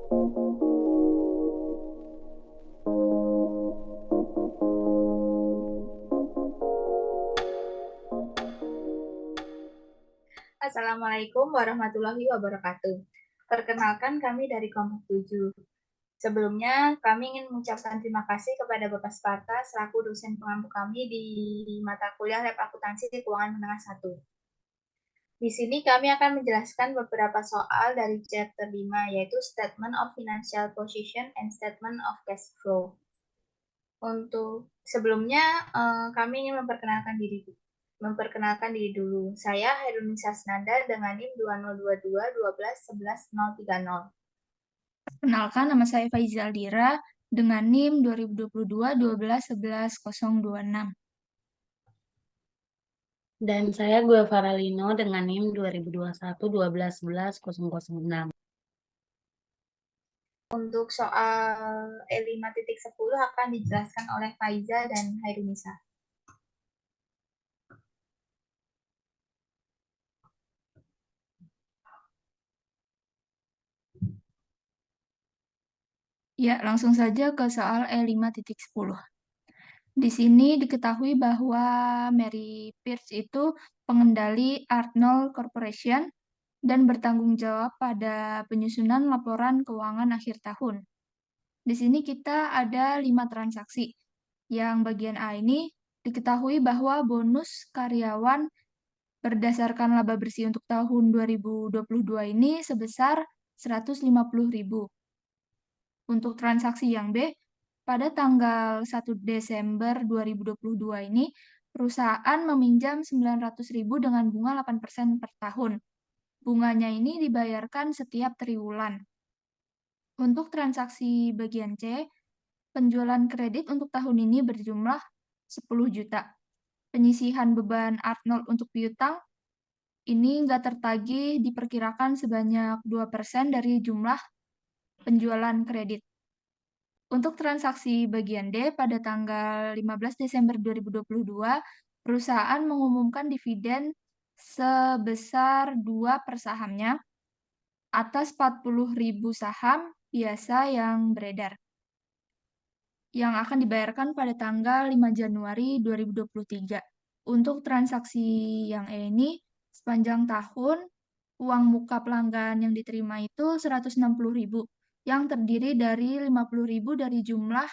Assalamualaikum warahmatullahi wabarakatuh. Perkenalkan kami dari kelompok 7. Sebelumnya, kami ingin mengucapkan terima kasih kepada Bapak Sparta selaku dosen pengampu kami di mata kuliah Lab Akuntansi Keuangan Menengah 1. Di sini kami akan menjelaskan beberapa soal dari chapter 5, yaitu Statement of Financial Position and Statement of Cash Flow. Untuk sebelumnya, kami ingin memperkenalkan diri dulu. Saya Herunisa Snanda dengan NIM 2022 12 11 030. Perkenalkan, nama saya Faizal Dira dengan NIM 2022 12 11 026. Dan saya Gue Faralino dengan NIM 2021 12 11 006. Untuk soal E5.10 akan dijelaskan oleh Faiza dan Hairunisa. Ya, langsung saja ke soal E5.10. Di sini diketahui bahwa Mary Pierce itu pengendali Arnold Corporation dan bertanggung jawab pada penyusunan laporan keuangan akhir tahun. Di sini kita ada 5 transaksi. Yang bagian A ini diketahui bahwa bonus karyawan berdasarkan laba bersih untuk tahun 2022 ini sebesar 150.000. Untuk transaksi yang B, pada tanggal 1 Desember 2022 ini, perusahaan meminjam 900.000 dengan bunga 8% per tahun. Bunganya ini dibayarkan setiap triwulan. Untuk transaksi bagian C, penjualan kredit untuk tahun ini berjumlah 10 juta. Penyisihan beban Arnold untuk piutang ini nggak tertagih diperkirakan sebanyak 2% dari jumlah penjualan kredit. Untuk transaksi bagian D pada tanggal 15 Desember 2022, perusahaan mengumumkan dividen sebesar 2 per sahamnya atas 40.000 saham biasa yang beredar, yang akan dibayarkan pada tanggal 5 Januari 2023. Untuk transaksi yang E ini, sepanjang tahun, uang muka pelanggan yang diterima itu 160.000, yang terdiri dari 50.000 dari jumlah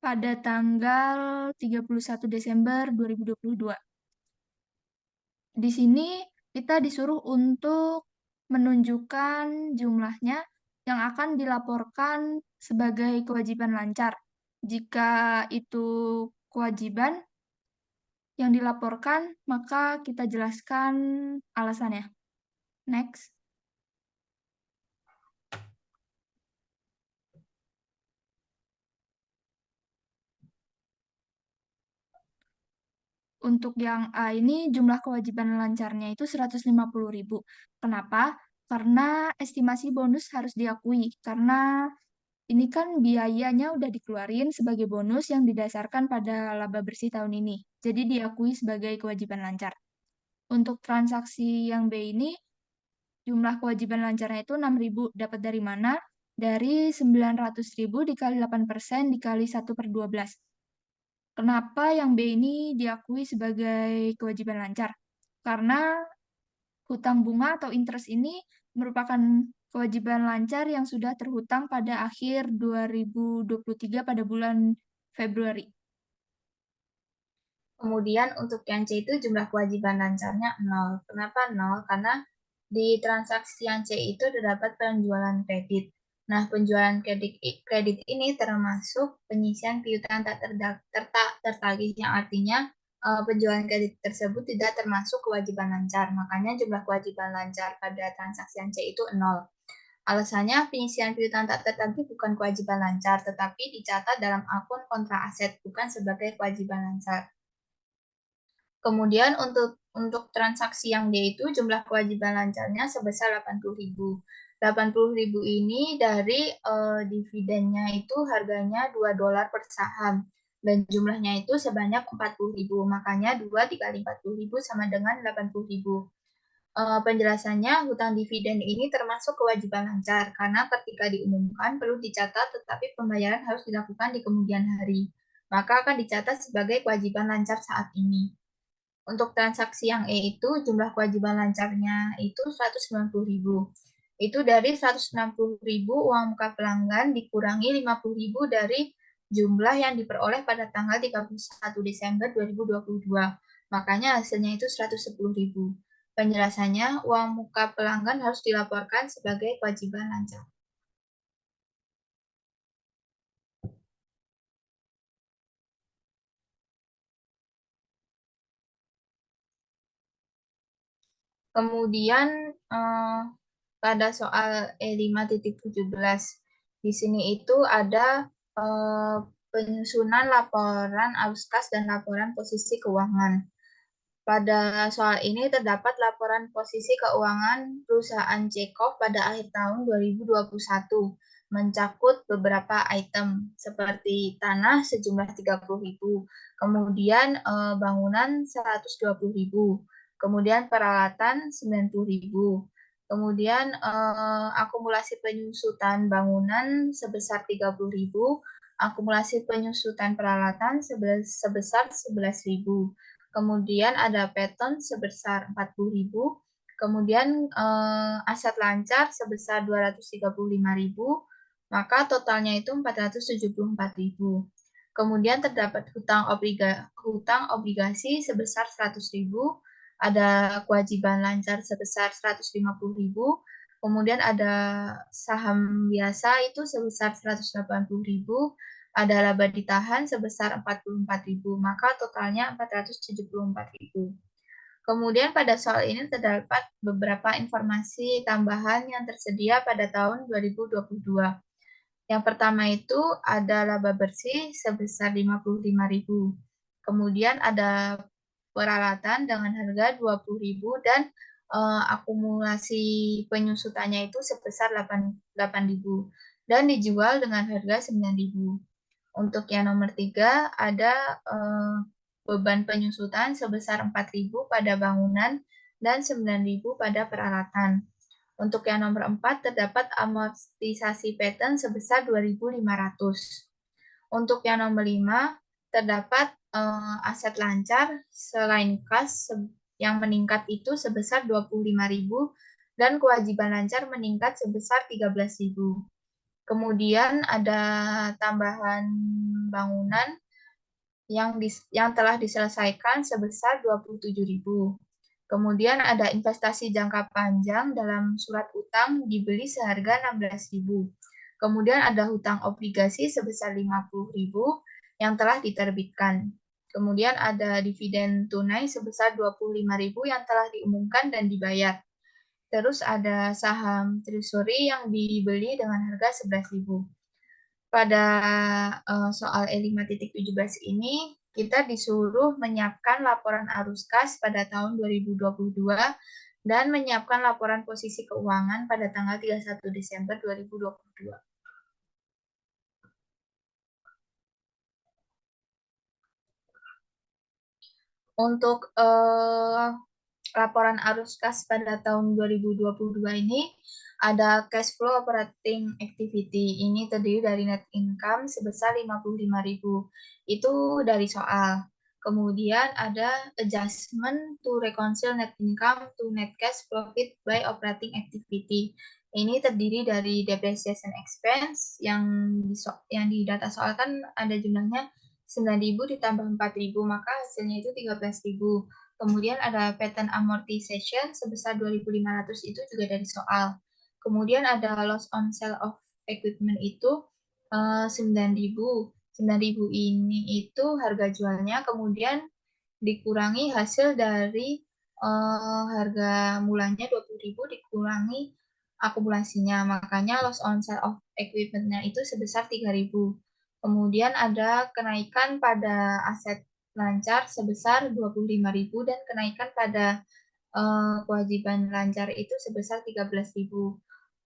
pada tanggal 31 Desember 2022. Di sini kita disuruh untuk menunjukkan jumlahnya yang akan dilaporkan sebagai kewajiban lancar. Jika itu kewajiban yang dilaporkan, maka kita jelaskan alasannya. Next. Untuk yang A ini jumlah kewajiban lancarnya itu 150.000. Kenapa? Karena estimasi bonus harus diakui. Karena ini kan biayanya udah dikeluarin sebagai bonus yang didasarkan pada laba bersih tahun ini. Jadi diakui sebagai kewajiban lancar. Untuk transaksi yang B ini, jumlah kewajiban lancarnya itu 6.000. Dapat dari mana? Dari 900.000 dikali 8% dikali 1 per 12. Kenapa yang B ini diakui sebagai kewajiban lancar? Karena hutang bunga atau interest ini merupakan kewajiban lancar yang sudah terhutang pada akhir 2023 pada bulan Februari. Kemudian untuk yang C itu jumlah kewajiban lancarnya 0. Kenapa 0? Karena di transaksi yang C itu terdapat penjualan kredit. Nah, penjualan kredit ini termasuk penyisian piutang tak tertagih, yang artinya penjualan kredit tersebut tidak termasuk kewajiban lancar. Makanya jumlah kewajiban lancar pada transaksi yang C itu 0. Alasannya, penyisian piutang tak tertagih bukan kewajiban lancar, tetapi dicatat dalam akun kontra aset, bukan sebagai kewajiban lancar. Kemudian untuk transaksi yang D itu jumlah kewajiban lancarnya sebesar 80.000. 80.000 ini dari dividennya itu harganya $2 per saham. Dan jumlahnya itu sebanyak 40.000. Makanya 2 dikali 40.000 sama dengan 80.000. Penjelasannya, hutang dividen ini termasuk kewajiban lancar karena ketika diumumkan perlu dicatat tetapi pembayaran harus dilakukan di kemudian hari. Maka akan dicatat sebagai kewajiban lancar saat ini. Untuk transaksi yang E itu jumlah kewajiban lancarnya itu 190.000. Itu dari 160.000 uang muka pelanggan dikurangi 50.000 dari jumlah yang diperoleh pada tanggal 31 Desember 2022. Makanya hasilnya itu 110.000. Penjelasannya, uang muka pelanggan harus dilaporkan sebagai kewajiban lancar. Kemudian pada soal E5.17 di sini itu ada penyusunan laporan arus kas dan laporan posisi keuangan. Pada soal ini terdapat laporan posisi keuangan perusahaan Cekov pada akhir tahun 2021 mencakup beberapa item seperti tanah sejumlah 30.000, kemudian bangunan 120.000, kemudian peralatan 90.000, kemudian akumulasi penyusutan bangunan sebesar 30.000, akumulasi penyusutan peralatan sebesar 11.000. Kemudian ada peton sebesar 40.000, kemudian aset lancar sebesar 235.000, maka totalnya itu 474.000. Kemudian terdapat hutang obligasi sebesar 100.000, ada kewajiban lancar sebesar 150.000, kemudian ada saham biasa itu sebesar 180.000, ada laba ditahan sebesar 44.000, maka totalnya 474.000. Kemudian pada soal ini terdapat beberapa informasi tambahan yang tersedia pada tahun 2022. Yang pertama itu ada laba bersih sebesar 55.000. Kemudian ada peralatan dengan harga 20.000 dan akumulasi penyusutannya itu sebesar 8.000 dan dijual dengan harga 9.000. Untuk yang nomor 3 ada beban penyusutan sebesar 4.000 pada bangunan dan 9.000 pada peralatan. Untuk yang nomor 4 terdapat amortisasi patent sebesar 2.500. Untuk yang nomor 5 terdapat aset lancar selain kas yang meningkat itu sebesar 25.000 dan kewajiban lancar meningkat sebesar 13.000. Kemudian ada tambahan bangunan yang telah diselesaikan sebesar 27.000. Kemudian ada investasi jangka panjang dalam surat utang dibeli seharga 16.000. Kemudian ada hutang obligasi sebesar 50.000 yang telah diterbitkan. Kemudian ada dividen tunai sebesar 25.000 yang telah diumumkan dan dibayar. Terus ada saham treasury yang dibeli dengan harga 11.000. Pada soal E5.17 ini, kita disuruh menyiapkan laporan arus kas pada tahun 2022 dan menyiapkan laporan posisi keuangan pada tanggal 31 Desember 2022. Untuk laporan arus kas pada tahun 2022 ini ada cash flow operating activity. Ini terdiri dari net income sebesar 55.000. Itu dari soal. Kemudian ada adjustment to reconcile net income to net cash profit by operating activity. Ini terdiri dari depreciation expense yang di data soal kan ada jumlahnya 9.000 ditambah 4.000, maka hasilnya itu 13.000. Kemudian ada patent amortization sebesar 2.500 itu juga dari soal. Kemudian ada loss on sale of equipment itu 9.000. 9.000 ini itu harga jualnya, kemudian dikurangi hasil dari harga mulanya 20.000 dikurangi akumulasinya. Makanya loss on sale of equipment-nya itu sebesar 3.000. Kemudian ada kenaikan pada aset lancar sebesar 25.000 dan kenaikan pada kewajiban lancar itu sebesar 13.000.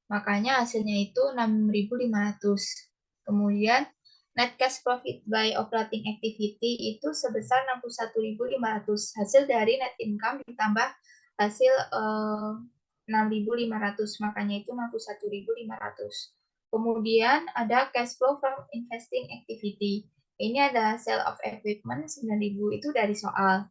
Makanya hasilnya itu 6.500. Kemudian net cash profit by operating activity itu sebesar 61.500. Hasil dari net income ditambah hasil 6.500, makanya itu 61.500. Kemudian ada cash flow from investing activity. Ini ada sale of equipment 9.000 itu dari soal.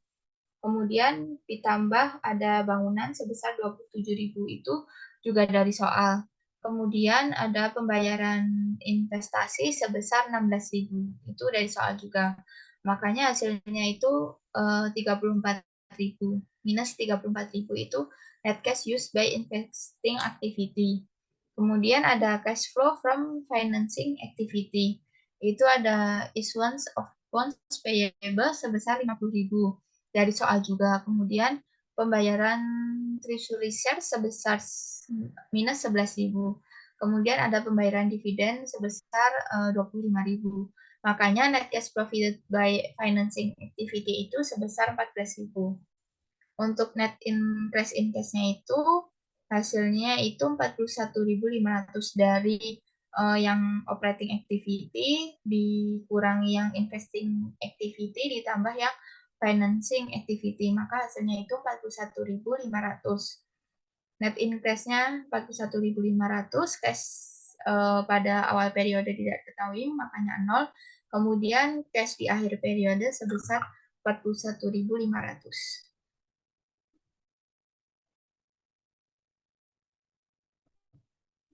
Kemudian ditambah ada bangunan sebesar 27.000 itu juga dari soal. Kemudian ada pembayaran investasi sebesar 16.000 itu dari soal juga. Makanya hasilnya itu 34.000. Minus 34.000 itu net cash used by investing activity. Kemudian ada cash flow from financing activity. Itu ada issuance of bonds payable sebesar 50.000 dari soal juga. Kemudian pembayaran treasury share sebesar minus 11.000. Kemudian ada pembayaran dividen sebesar 25.000. Makanya net cash provided by financing activity itu sebesar 14.000. Untuk net interest in cash-nya itu hasilnya itu 41.500 dari yang operating activity dikurangi yang investing activity ditambah yang financing activity, maka hasilnya itu 41.500. Net interest-nya 41.500, cash pada awal periode tidak diketahui, makanya 0. Kemudian cash di akhir periode sebesar 41.500.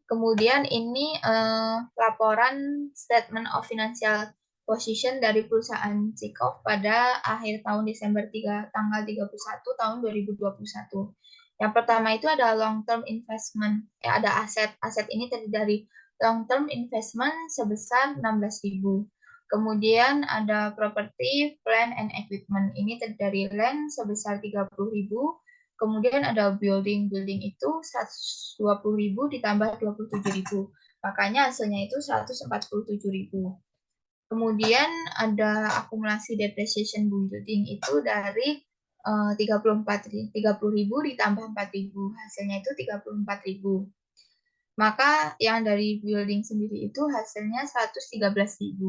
Kemudian ini laporan statement of financial position dari perusahaan Cikov pada akhir tahun Desember tanggal 31 tahun 2021. Yang pertama itu ada long term investment, ada aset. Aset ini terdiri dari long term investment sebesar 16.000. Kemudian ada property, plant and equipment. Ini terdiri dari land sebesar 30.000. Kemudian ada building itu 120.000 ditambah 27.000. Makanya hasilnya itu 147.000. Kemudian ada akumulasi depreciation building itu dari 30.000 ditambah 4.000. Hasilnya itu 34.000. Maka yang dari building sendiri itu hasilnya 113.000.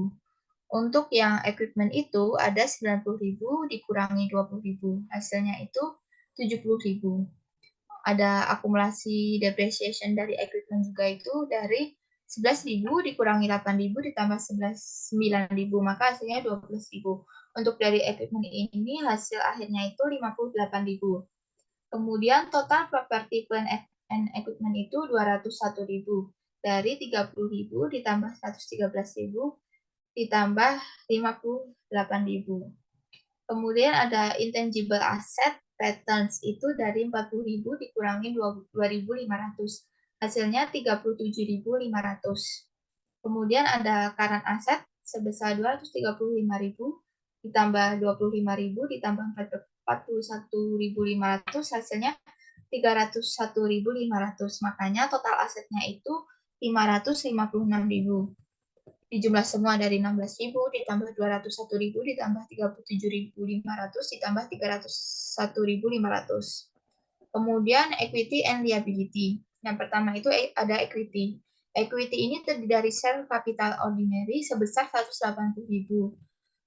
Untuk yang equipment itu ada 90.000 dikurangi 20.000. Hasilnya itu 70.000. Ada akumulasi depreciation dari equipment juga itu dari 11.000 dikurangi 8.000 ditambah 9.000, maka hasilnya 12.000. Untuk dari equipment ini hasil akhirnya itu 58.000. Kemudian total property plant and equipment itu 201.000. Dari 30.000 ditambah 113.000 ditambah 58.000. Kemudian ada intangible asset patterns itu dari 40.000 dikurangi 2.500. Hasilnya 37.500. Kemudian ada current asset sebesar 235.000 ditambah 25.000 ditambah 41.500, hasilnya 301.500. Makanya total asetnya itu 556.000. Dijumlah semua dari 16.000 ditambah 201.000 ditambah 37.500 ditambah 301.500. Kemudian equity and liability. Yang pertama itu ada equity. Equity ini terdiri dari share capital ordinary sebesar 180.000.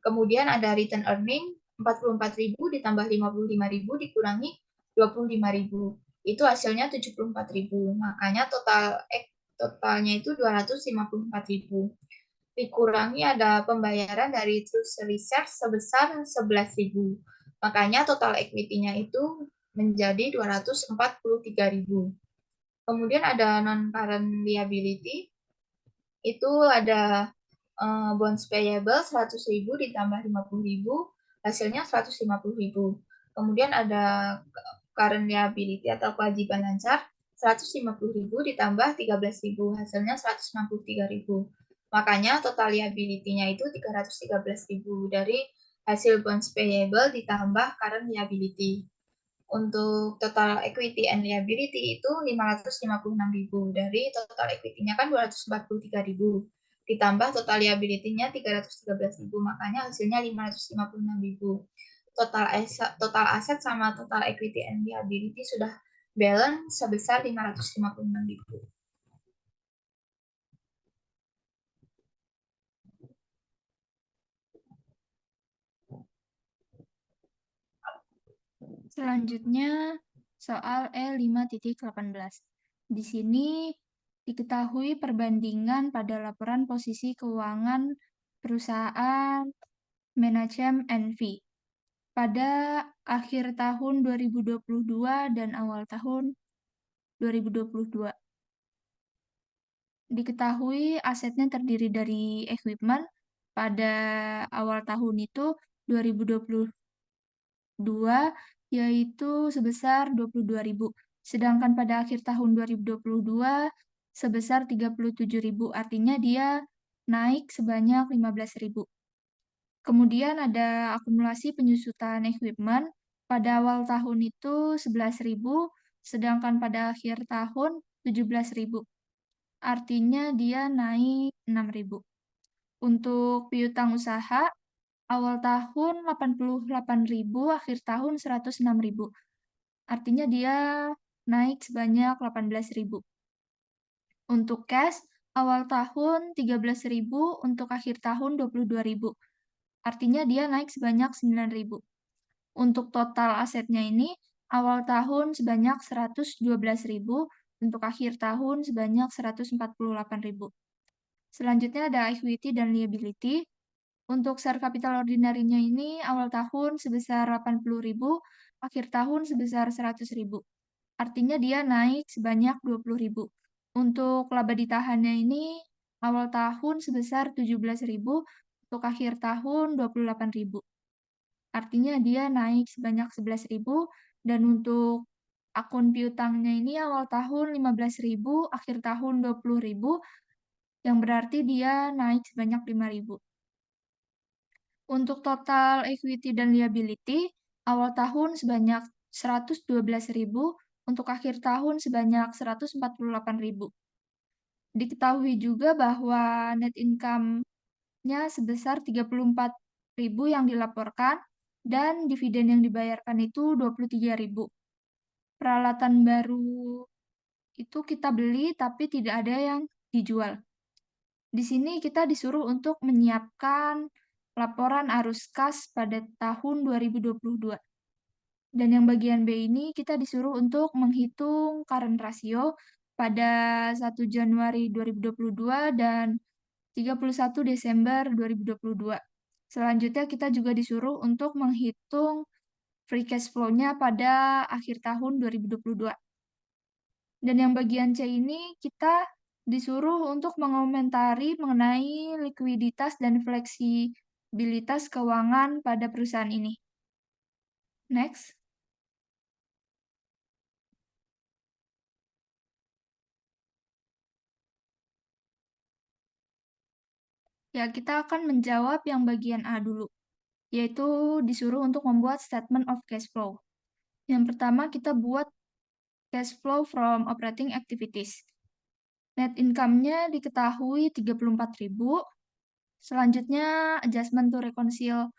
Kemudian ada return earning 44.000 ditambah 55.000 dikurangi 25.000. Itu hasilnya 74.000. Makanya totalnya itu 254.000. Dikurangi ada pembayaran dari treasury share sebesar 11.000. Makanya total equity-nya itu menjadi 243.000. Kemudian ada non-current liability, itu ada bonds payable 100.000 ditambah 50.000, hasilnya 150.000. Kemudian ada current liability atau kewajiban lancar 150.000 ditambah 13.000, hasilnya 163.000. Makanya total liability-nya itu 313.000 dari hasil bonds payable ditambah current liability. Untuk total equity and liability itu 556.000. Dari total equity-nya kan 243.000. Ditambah total liability-nya 313.000. Makanya hasilnya 556.000. Total aset sama total equity and liability sudah balance sebesar 556.000. Selanjutnya, soal E5.18. Di sini diketahui perbandingan pada laporan posisi keuangan perusahaan manajemen NV pada akhir tahun 2022 dan awal tahun 2022. Diketahui asetnya terdiri dari equipment pada awal tahun itu 2022 yaitu sebesar 22.000. Sedangkan pada akhir tahun 2022 sebesar 37.000. Artinya dia naik sebanyak 15.000. Kemudian ada akumulasi penyusutan equipment pada awal tahun itu 11.000, sedangkan pada akhir tahun 17.000. Artinya dia naik 6.000. Untuk piutang usaha, awal tahun 88.000, akhir tahun 106.000. Artinya dia naik sebanyak 18.000. Untuk cash, awal tahun 13.000, untuk akhir tahun 22.000. Artinya dia naik sebanyak 9.000. Untuk total asetnya ini, awal tahun sebanyak 112.000, untuk akhir tahun sebanyak 148.000. Selanjutnya ada equity dan liability. Untuk share capital ordinary-nya ini awal tahun sebesar 80.000, akhir tahun sebesar 100.000. Artinya dia naik sebanyak 20.000. Untuk laba ditahannya ini awal tahun sebesar 17.000, untuk akhir tahun 28.000. Artinya dia naik sebanyak 11.000 dan untuk akun piutangnya ini awal tahun 15.000, akhir tahun 20.000, yang berarti dia naik sebanyak 5.000. Untuk total equity dan liability, awal tahun sebanyak 112.000, untuk akhir tahun sebanyak 148.000. Diketahui juga bahwa net income-nya sebesar 34.000 yang dilaporkan, dan dividen yang dibayarkan itu 23.000. Peralatan baru itu kita beli tapi tidak ada yang dijual. Di sini kita disuruh untuk menyiapkan laporan arus kas pada tahun 2022. Dan yang bagian B ini kita disuruh untuk menghitung current ratio pada 1 Januari 2022 dan 31 Desember 2022. Selanjutnya kita juga disuruh untuk menghitung free cash flow-nya pada akhir tahun 2022. Dan yang bagian C ini kita disuruh untuk mengomentari mengenai likuiditas dan fleksibilitas keuangan pada perusahaan ini. Next. Ya, kita akan menjawab yang bagian A dulu, yaitu disuruh untuk membuat statement of cash flow. Yang pertama kita buat cash flow from operating activities. Net income-nya diketahui 34.000. Selanjutnya adjustment to reconcile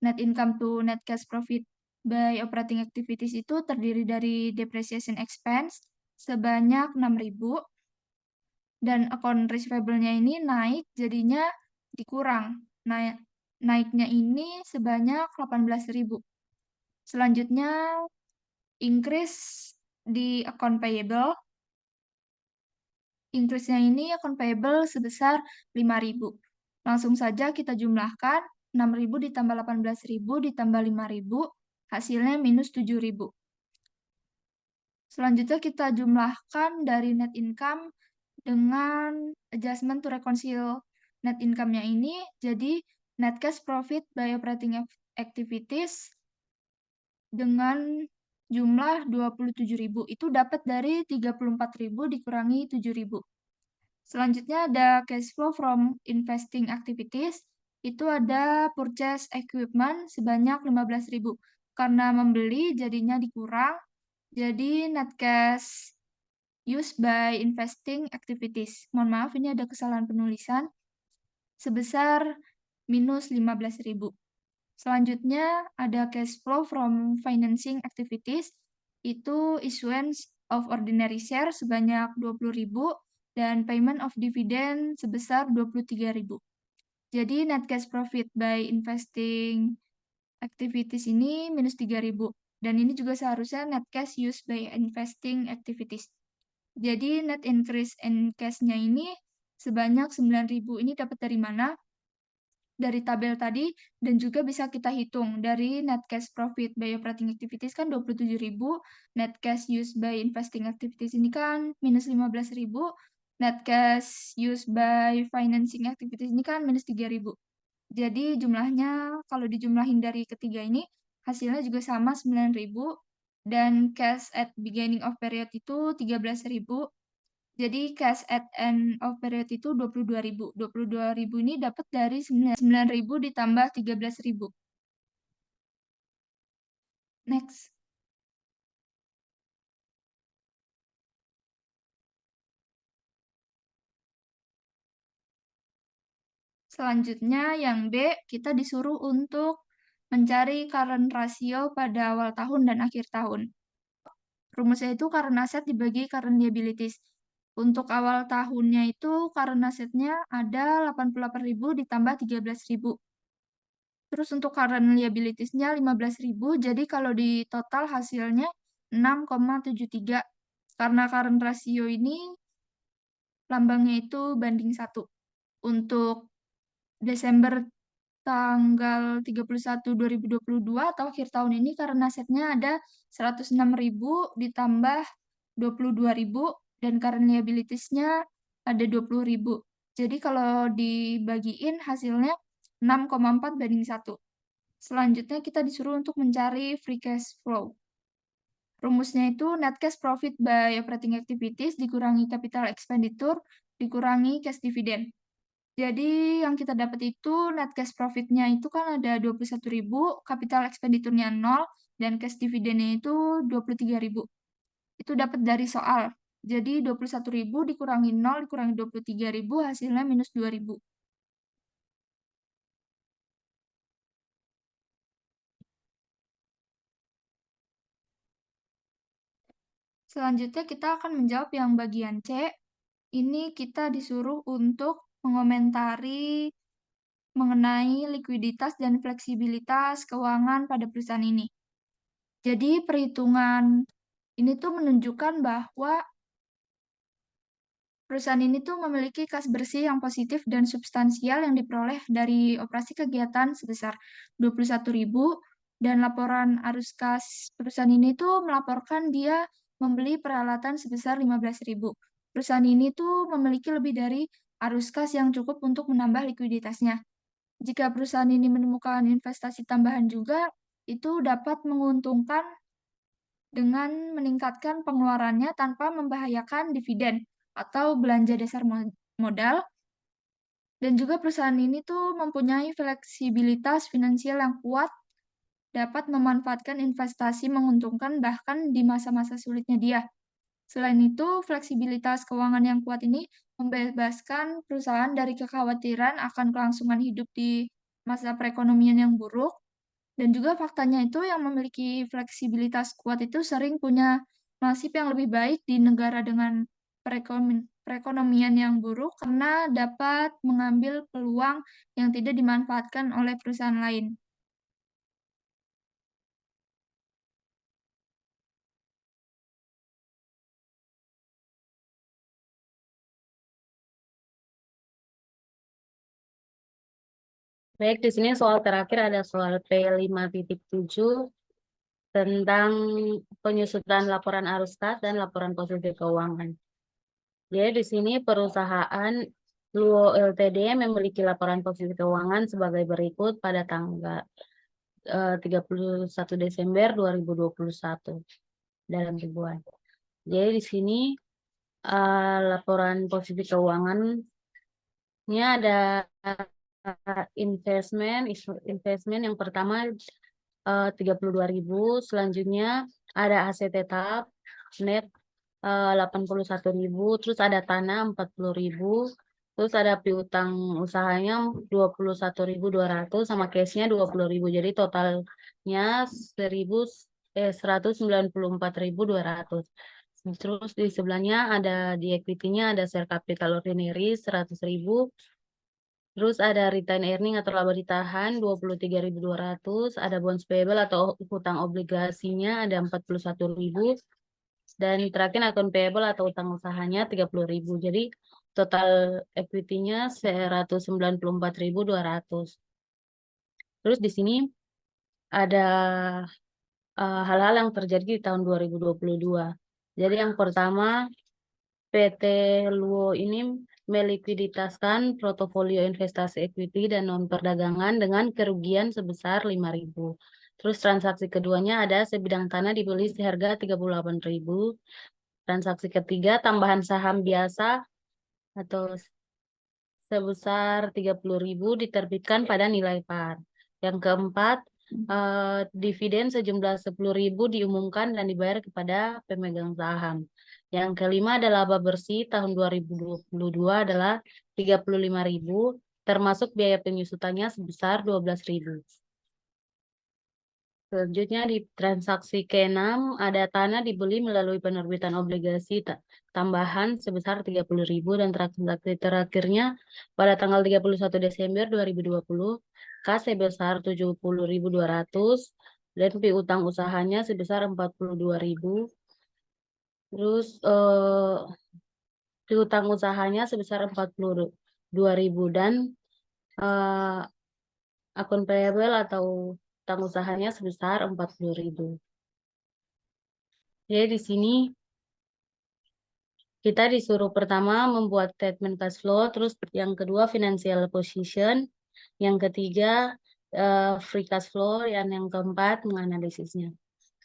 net income to net cash profit by operating activities itu terdiri dari depreciation expense sebanyak 6.000. Dan account receivable-nya ini naik, jadinya dikurang. Naiknya ini sebanyak 18.000. Selanjutnya, increase di account payable. Increase-nya ini account payable sebesar 5.000. Langsung saja kita jumlahkan, 6.000 ditambah 18.000 ditambah 5.000, hasilnya minus 7.000. Selanjutnya kita jumlahkan dari net income dengan adjustment to reconcile net income-nya ini, jadi net cash profit by operating activities dengan jumlah 27.000. Itu dapat dari 34.000 dikurangi 7.000. Selanjutnya ada cash flow from investing activities. Itu ada purchase equipment sebanyak 15.000. Karena membeli jadinya dikurang. Jadi net cash used by investing activities. Mohon maaf, ini ada kesalahan penulisan. Sebesar minus 15.000. Selanjutnya ada cash flow from financing activities. Itu issuance of ordinary share sebanyak 20.000 dan payment of dividend sebesar 23.000. Jadi net cash profit by investing activities ini minus 3.000. Dan ini juga seharusnya net cash used by investing activities. Jadi net increase in cash-nya ini sebanyak 9.000. Ini dapat dari mana? Dari tabel tadi, dan juga bisa kita hitung dari net cash profit by operating activities kan 27.000, net cash used by investing activities ini kan minus 15.000, net cash used by financing activities ini kan minus 3.000. Jadi jumlahnya kalau dijumlahin dari ketiga ini hasilnya juga sama 9.000, dan cash at beginning of period itu 13.000. Jadi cash at end of period itu 22.000. 22.000 ini dapat dari 9.000 ditambah 13.000. Next. Selanjutnya yang B, kita disuruh untuk mencari current ratio pada awal tahun dan akhir tahun. Rumusnya itu current asset dibagi current liabilities. Untuk awal tahunnya itu current assetnya ada 88.000 ditambah 13.000. Terus untuk current liabilities-nya 15.000, jadi kalau di total hasilnya 6,73. Karena current ratio ini lambangnya itu banding 1. Untuk Desember tanggal 31/2022 atau akhir tahun ini karena asetnya ada 106.000 ditambah 22.000 dan current liabilities-nya ada 20.000. Jadi kalau dibagiin hasilnya 6,4 banding 1. Selanjutnya kita disuruh untuk mencari free cash flow. Rumusnya itu net cash profit by operating activities dikurangi capital expenditure dikurangi cash dividend. Jadi yang kita dapat itu net cash profit-nya itu kan ada 21.000, capital expenditure-nya 0, dan cash dividend-nya itu 23.000. Itu dapat dari soal. Jadi 21.000 dikurangi 0 dikurangi 23.000 hasilnya minus 2.000. Selanjutnya kita akan menjawab yang bagian C. Ini kita disuruh untuk mengomentari mengenai likuiditas dan fleksibilitas keuangan pada perusahaan ini. Jadi perhitungan ini tuh menunjukkan bahwa perusahaan ini tuh memiliki kas bersih yang positif dan substansial yang diperoleh dari operasi kegiatan sebesar 21.000, dan laporan arus kas perusahaan ini tuh melaporkan dia membeli peralatan sebesar 15.000. Perusahaan ini tuh memiliki lebih dari arus kas yang cukup untuk menambah likuiditasnya. Jika perusahaan ini menemukan investasi tambahan juga, itu dapat menguntungkan dengan meningkatkan pengeluarannya tanpa membahayakan dividen atau belanja dasar modal. Dan juga perusahaan ini tuh mempunyai fleksibilitas finansial yang kuat, dapat memanfaatkan investasi menguntungkan bahkan di masa-masa sulitnya dia. Selain itu, fleksibilitas keuangan yang kuat ini membebaskan perusahaan dari kekhawatiran akan kelangsungan hidup di masa perekonomian yang buruk. Dan juga faktanya itu yang memiliki fleksibilitas kuat itu sering punya nasib yang lebih baik di negara dengan perekonomian yang buruk karena dapat mengambil peluang yang tidak dimanfaatkan oleh perusahaan lain. Baik, di sini soal terakhir ada soal P5.7 tentang penyusutan laporan arus kas dan laporan positif keuangan. Jadi di sini perusahaan Luo Ltd memiliki laporan positif keuangan sebagai berikut pada tanggal 31 Desember 2021 dalam ribuan. Jadi di sini laporan positif keuangannya ada investment yang pertama 32.000, selanjutnya ada aset tetap net 81.000, terus ada tanah 40.000, terus ada piutang usahanya 21.200 sama cashnya 20.000. Jadi totalnya 194.200. Terus di sebelahnya ada di equity-nya ada share capital ordinary 100.000. Terus ada retain earning atau laba ditahan 23.200, ada bonds payable atau hutang obligasinya ada 41.000, dan terakhir akun payable atau utang usahanya 30.000. Jadi total equity-nya 194.200. Terus di sini ada hal-hal yang terjadi di tahun 2022. Jadi yang pertama, PT Luo ini melikuiditaskan portofolio investasi equity dan non perdagangan dengan kerugian sebesar 5.000. Terus transaksi keduanya ada sebidang tanah dibeli seharga 38.000. Transaksi ketiga tambahan saham biasa atau sebesar 30.000 diterbitkan pada nilai par. Yang keempat, dividen sejumlah 10.000 diumumkan dan dibayar kepada pemegang saham. Yang kelima adalah laba bersih tahun 2022 adalah 35.000, termasuk biaya penyusutannya sebesar 12.000. Selanjutnya di transaksi ke-6 ada tanah dibeli melalui penerbitan obligasi tambahan sebesar 30.000, dan transaksi terakhirnya pada tanggal 31 Desember 2020 kas sebesar 70.200 dan piutang usahanya sebesar 42.000. Terus piutang usahanya sebesar 42.000 dan akun payable atau utang usahanya sebesar 40.000. Jadi di sini kita disuruh pertama membuat statement cash flow, terus yang kedua financial position, yang ketiga free cash flow, dan yang keempat menganalisisnya.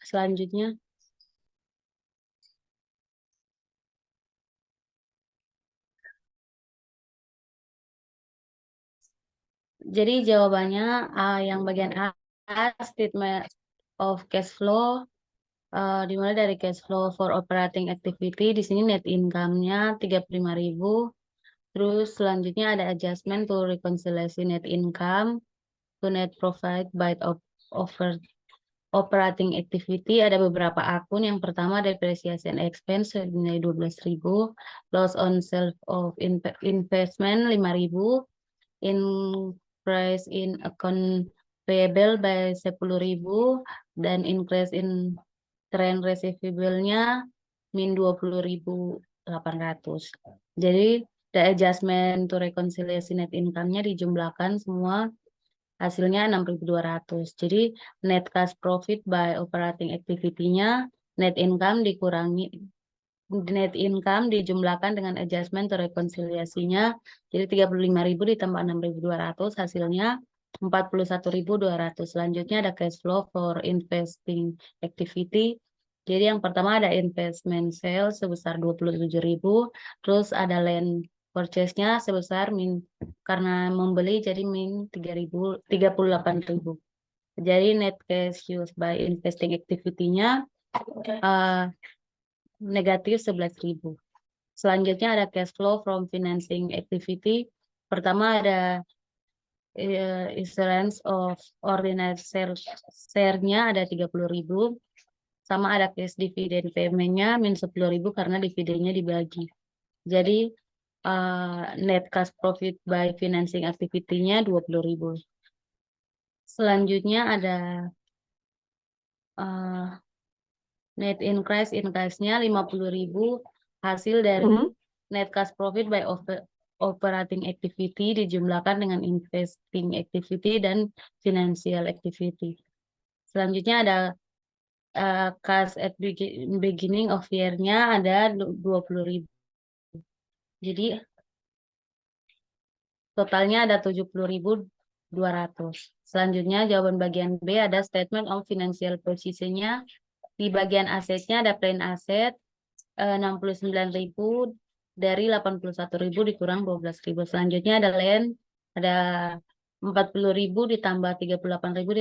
Selanjutnya, jadi jawabannya yang bagian A, statement of cash flow, dimulai dari cash flow for operating activity. Di sini net income-nya 35.000. Terus selanjutnya ada adjustment to reconciliation net income to net profit by operating activity. Ada beberapa akun. Yang pertama depreciation expense senilai 12.000, loss on sale of investment 5.000, increase in account payable by 10.000, dan increase in trend receivable-nya min 20.800. Jadi the adjustment to reconciliation net income-nya dijumlahkan semua, hasilnya 6.200. Jadi net cash profit by operating activity-nya net income dijumlahkan dengan adjustment to reconciliasinya. Jadi 35.000 ditambah 6.200 hasilnya 41.200. Selanjutnya ada cash flow for investing activity. Jadi yang pertama ada investment sales sebesar 27.000, terus ada land purchase-nya sebesar karena membeli jadi min 38.000. Jadi net cash used by investing activity-nya negatif 11.000. Selanjutnya ada cash flow from financing activity. Pertama ada issuance of ordinary share-nya ada 30.000. Sama ada cash dividend payment-nya min 10.000 karena dividennya dibagi. Jadi net cash profit by financing activity-nya 20.000. Selanjutnya ada net increase-nya 50.000 hasil dari net cash profit by operating activity dijumlahkan dengan investing activity dan financial activity. Selanjutnya ada cash at beginning of year-nya ada 20.000. Jadi totalnya ada 70.200. Selanjutnya jawaban bagian B ada statement of financial position-nya. Di bagian asetnya ada plain asset 69.000 dari 81.000 dikurang 12.000. Selanjutnya ada land ada 40.000 ditambah 38.000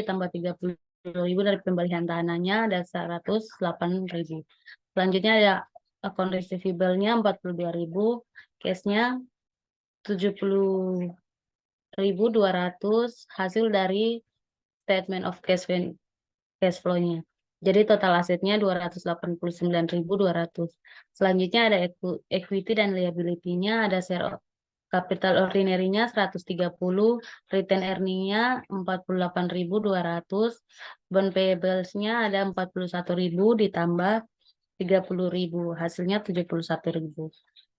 ditambah 30.000 dari pembelian tanahnya ada 108.000. Selanjutnya ada account receivable-nya 42.000, cash-nya 70.200 hasil dari statement of cash flow-nya. Jadi total asetnya 289.200. Selanjutnya ada equity dan liability-nya, ada share Capital ordinary-nya 130, retain earning-nya 48.200, bond payables-nya ada 41.000 ditambah 30.000, hasilnya 71.000.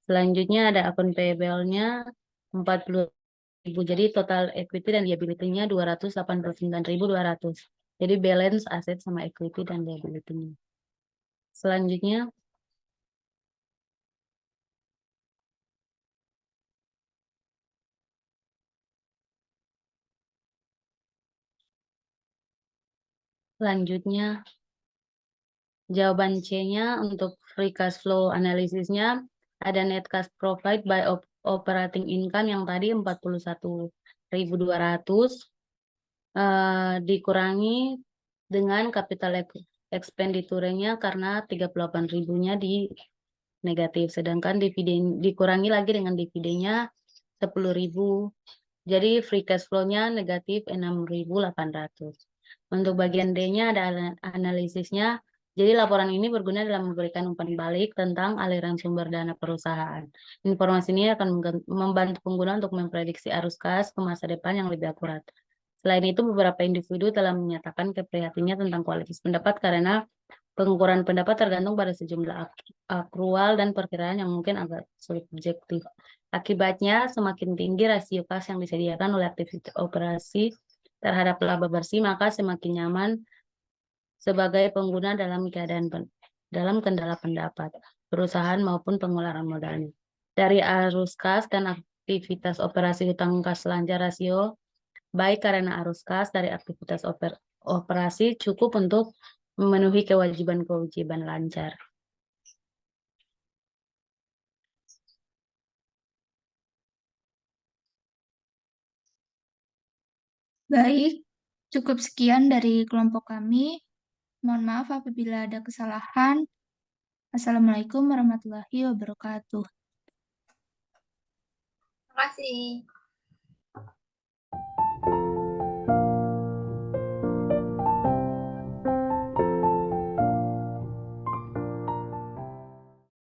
Selanjutnya ada akun payable-nya 40.000, jadi total equity dan liability-nya 289.200. Jadi balance aset sama equity dan liability-nya. Selanjutnya, jawaban C-nya untuk free cash flow analisisnya ada net cash provide by operating income yang tadi 41.200 dikurangi dengan capital expenditure-nya karena 38.000-nya di negatif, sedangkan dividen dikurangi lagi dengan dividennya 10.000. Jadi free cash flow-nya negatif 6.800. Untuk bagian D-nya ada analisisnya. Jadi laporan ini berguna dalam memberikan umpan balik tentang aliran sumber dana perusahaan. Informasi ini akan membantu pengguna untuk memprediksi arus kas ke masa depan yang lebih akurat. Selain itu, beberapa individu telah menyatakan keprihatinannya tentang kualitas pendapat karena pengukuran pendapat tergantung pada sejumlah akrual dan perkiraan yang mungkin agak sulit objektif. Akibatnya, semakin tinggi rasio kas yang disediakan oleh aktivitas operasi terhadap laba bersih, maka semakin nyaman sebagai pengguna dalam kendala pendapat perusahaan maupun pengeluaran modalnya. Dari arus kas dan aktivitas operasi hutang kas lancar rasio, baik karena arus kas dari aktivitas operasi cukup untuk memenuhi kewajiban-kewajiban lancar. Baik, cukup sekian dari kelompok kami. Mohon maaf apabila ada kesalahan. Assalamualaikum warahmatullahi wabarakatuh. Terima kasih.